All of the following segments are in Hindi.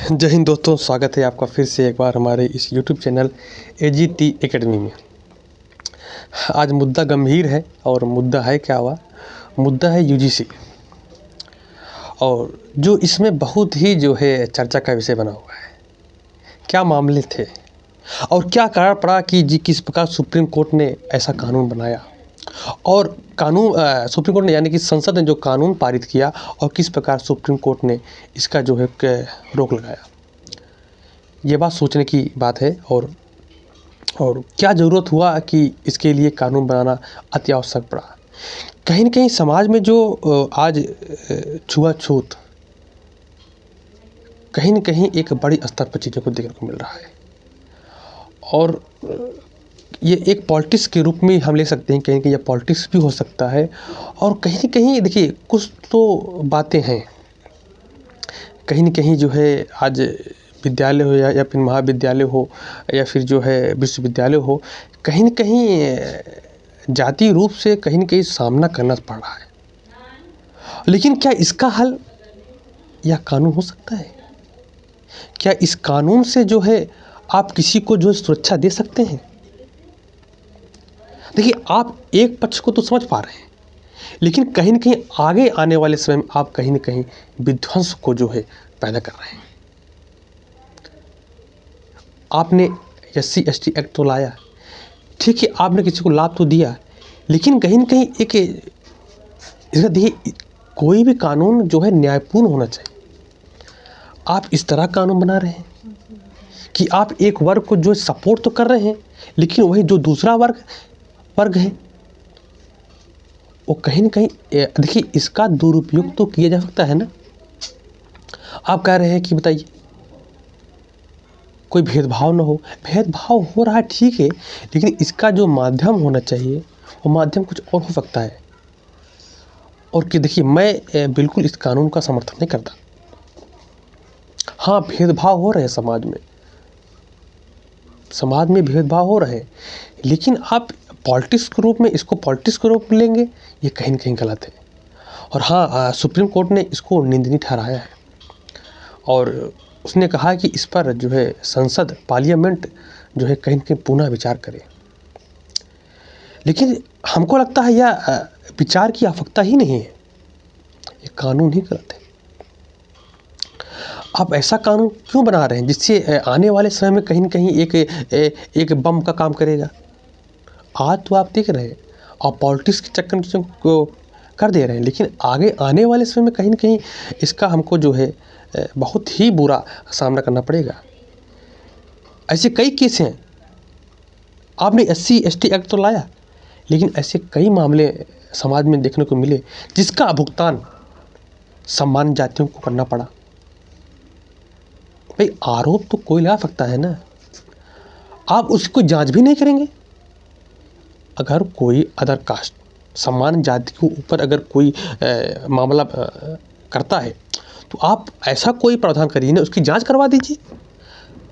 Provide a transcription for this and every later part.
जय हिंद दोस्तों, स्वागत है आपका फिर से एक बार हमारे इस यूट्यूब चैनल एजीटी एकेडमी में। आज मुद्दा गंभीर है और मुद्दा है क्या हुआ, मुद्दा है यूजीसी। और जो इसमें बहुत ही जो है चर्चा का विषय बना हुआ है, क्या मामले थे और क्या कारण पड़ा कि जी किस प्रकार सुप्रीम कोर्ट ने ऐसा कानून बनाया और कानून सुप्रीम कोर्ट ने यानी कि संसद ने जो कानून पारित किया और किस प्रकार सुप्रीम कोर्ट ने इसका जो है रोक लगाया। ये बात सोचने की बात है। और क्या ज़रूरत हुआ कि इसके लिए कानून बनाना अति आवश्यक पड़ा। कहीं न कहीं समाज में जो आज छुआछूत कहीं न कहीं एक बड़ी स्तर पर चीज़ों को देखने को मिल रहा है और ये एक पॉलिटिक्स के रूप में हम ले सकते हैं। कहीं न कहीं ये पॉलिटिक्स भी हो सकता है और कहीं न कहीं देखिए कुछ तो बातें हैं, कहीं न कहीं जो है आज विद्यालय हो या फिर महाविद्यालय हो या फिर जो है विश्वविद्यालय हो, कहीं न कहीं जातीय रूप से कहीं न कहीं सामना करना पड़ रहा है। लेकिन क्या इसका हल या कानून हो सकता है? क्या इस कानून से जो है आप किसी को जो है सुरक्षा दे सकते हैं? देखिए, आप एक पक्ष को तो समझ पा रहे हैं, लेकिन कहीं न कहीं आगे आने वाले समय में आप कहीं न कहीं विध्वंस को जो है पैदा कर रहे हैं। आपने SC/ST एक्ट तो लाया, ठीक है, आपने किसी को लाभ तो दिया, लेकिन कहीं न कहीं एक इसका देखिए कोई भी कानून जो है न्यायपूर्ण होना चाहिए। आप इस तरह कानून बना रहे हैं कि आप एक वर्ग को जो सपोर्ट तो कर रहे हैं, लेकिन वही जो दूसरा वर्ग है वो कहीं न कहीं देखिए इसका दुरुपयोग तो किया जा सकता है ना। आप कह रहे हैं कि बताइए कोई भेदभाव ना हो, भेदभाव हो रहा है ठीक है, लेकिन इसका जो माध्यम होना चाहिए वो माध्यम कुछ और हो सकता है। और कि देखिए मैं बिल्कुल इस कानून का समर्थन नहीं करता। हाँ, भेदभाव हो रहे हैं समाज में भेदभाव हो रहे हैं, लेकिन आप पॉलिटिक्स के रूप में इसको पॉलिटिक्स के रूप में लेंगे, ये कहीं न कहीं गलत है। और हाँ, सुप्रीम कोर्ट ने इसको निंदनीय ठहराया है और उसने कहा कि इस पर जो है संसद पार्लियामेंट जो है कहीं न कहीं पुनः विचार करे। लेकिन हमको लगता है यह विचार की आवश्यकता ही नहीं है, ये कानून ही गलत है। आप ऐसा कानून क्यों बना रहे हैं जिससे आने वाले समय में कहीं न कहीं एक बम का काम करेगा। आज तो आप देख रहे हैं और पॉलिटिक्स के चक्कर में चीज़ों को कर दे रहे हैं, लेकिन आगे आने वाले समय में कहीं न कहीं इसका हमको जो है बहुत ही बुरा सामना करना पड़ेगा। ऐसे कई केस हैं, आपने SC/ST एक्ट तो लाया, लेकिन ऐसे कई मामले समाज में देखने को मिले जिसका भुगतान सम्मानित जातियों को करना पड़ा। भाई आरोप तो कोई लगा सकता है ना, आप उसकी कोई जांच भी नहीं करेंगे। अगर कोई अदर कास्ट सम्मानित जाति के ऊपर अगर कोई मामला करता है तो आप ऐसा कोई प्रावधान करिए ना, उसकी जांच करवा दीजिए,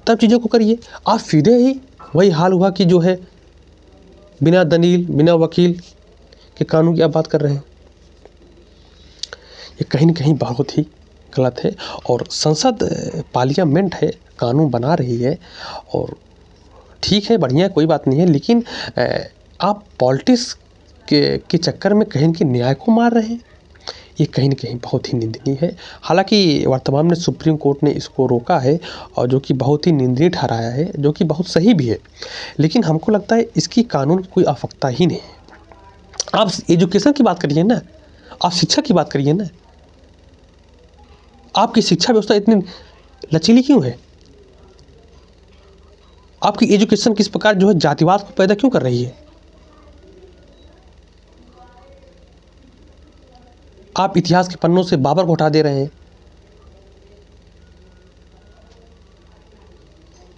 तब चीज़ों को करिए। आप सीधे ही वही हाल हुआ कि जो है बिना दलील बिना वकील के कानून की आप बात कर रहे हैं, ये कहीं न कहीं बहुत ही गलत है। और संसद पार्लियामेंट है, कानून बना रही है और ठीक है, बढ़िया है, कोई बात नहीं है, लेकिन आप पॉलिटिक्स के चक्कर में कहीं न कहीं न्याय को मार रहे हैं, ये कहीं न कहीं बहुत ही निंदनीय है। हालाँकि वर्तमान में सुप्रीम कोर्ट ने इसको रोका है और जो कि बहुत ही निंदनीय ठहराया है, जो कि बहुत सही भी है, लेकिन हमको लगता है इसकी कानून की कोई आवश्यकता ही नहीं है। आप एजुकेशन की बात करिए ना, आप शिक्षा की बात करिए ना, आपकी शिक्षा व्यवस्था इतनी लचीली क्यों है? आपकी एजुकेशन किस प्रकार जो है जातिवाद को पैदा क्यों कर रही है? आप इतिहास के पन्नों से बाबर को हटा दे रहे हैं।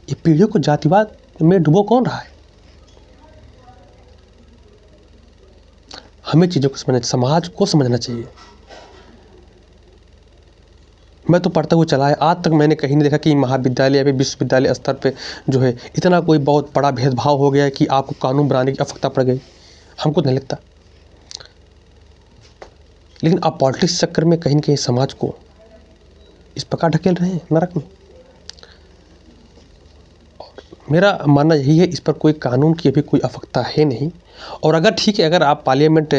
ये पीढ़ियों को जातिवाद में डुबो कौन रहा है? हमें चीज़ों को समझना, समाज को समझना चाहिए। मैं तो पढ़ता हुआ चला है, आज तक मैंने कहीं नहीं देखा कि महाविद्यालय या विश्वविद्यालय स्तर पे जो है इतना कोई बहुत बड़ा भेदभाव हो गया है कि आपको कानून बनाने की आवश्यकता पड़ गई। हमको नहीं लगता। लेकिन आप पॉलिटिक्स चक्कर में कहीं न कहीं समाज को इस प्रकार ढकेल रहे हैं नरक में। मेरा मानना यही है, इस पर कोई कानून की अभी कोई आवश्यकता है नहीं। और अगर ठीक है, अगर आप पार्लियामेंट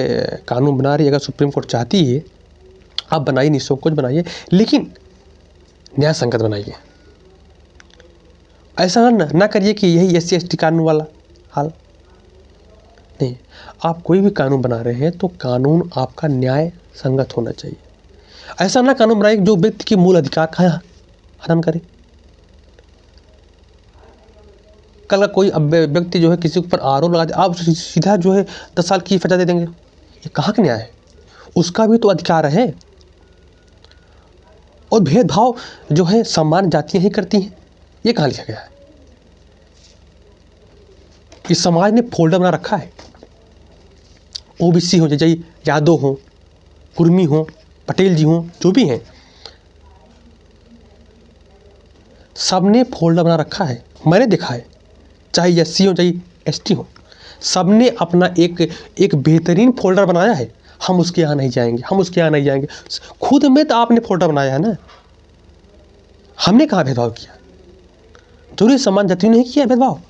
कानून बना रही है, अगर सुप्रीम कोर्ट चाहती है, आप बनाइए, निःसंकोच बनाइए, लेकिन न्याय संगत बनाइए। ऐसा ना करिए कि यही SC/ST कानून वाला हाल नहीं। आप कोई भी कानून बना रहे हैं तो कानून आपका न्याय संगत होना चाहिए। ऐसा ना कानून बनाइए जो व्यक्ति के मूल अधिकार का हनन करे। कल का कोई व्यक्ति जो है किसी के ऊपर आरोप लगा दे, आप उसे सीधा जो है 10 साल की सजा दे देंगे, ये कहाँ का न्याय है? उसका भी तो अधिकार है। और भेदभाव जो है सामान्य जातियां ही करती हैं, ये कहाँ लिखा गया है? इस समाज ने फोल्डर बना रखा है। OBC हो, चाहे यादव हो, कुर्मी हो, पटेल जी हो, जो भी हैं, सबने फोल्डर बना रखा है। मैंने देखा है, चाहे SC हो चाहे ST हो, सबने अपना एक बेहतरीन फोल्डर बनाया है। हम उसके यहाँ नहीं जाएंगे, हम उसके यहाँ नहीं जाएंगे। खुद में तो आपने फोल्डर बनाया है ना। हमने कहाँ भेदभाव किया? जरूरी समान जातियों ने नहीं किया भेदभाव।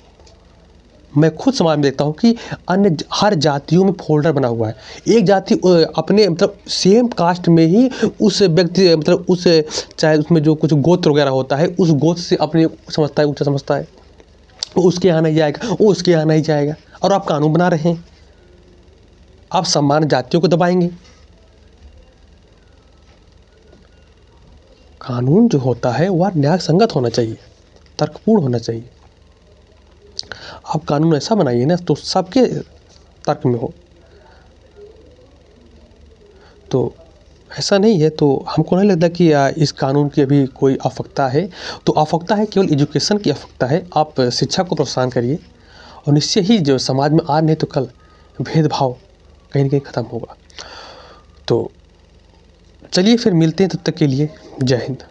मैं खुद समाज में देखता हूँ कि अन्य हर जातियों में फोल्डर बना हुआ है। एक जाति अपने मतलब सेम कास्ट में ही उस व्यक्ति मतलब उस चाहे उसमें जो कुछ गोत्र वगैरह होता है, उस गोत्र से अपने समझता है, ऊँचा समझता है, वो उसके यहाँ नहीं जाएगा, वो उसके यहाँ नहीं जाएगा। और आप कानून बना रहे हैं, आप सामान्य जातियों को दबाएंगे। कानून जो होता है वह न्याय संगत होना चाहिए, तर्कपूर्ण होना चाहिए। आप कानून ऐसा बनाइए ना तो सबके तर्क में हो। तो ऐसा नहीं है, तो हमको नहीं लगता कि इस कानून की अभी कोई आवश्यकता है। तो आवश्यकता है, केवल एजुकेशन की आवश्यकता है। आप शिक्षा को प्रोत्साहन करिए और निश्चय ही जो समाज में आज नहीं तो कल भेदभाव कहीं ना कहीं ख़त्म होगा। तो चलिए फिर मिलते हैं, तब तक के लिए जय हिंद।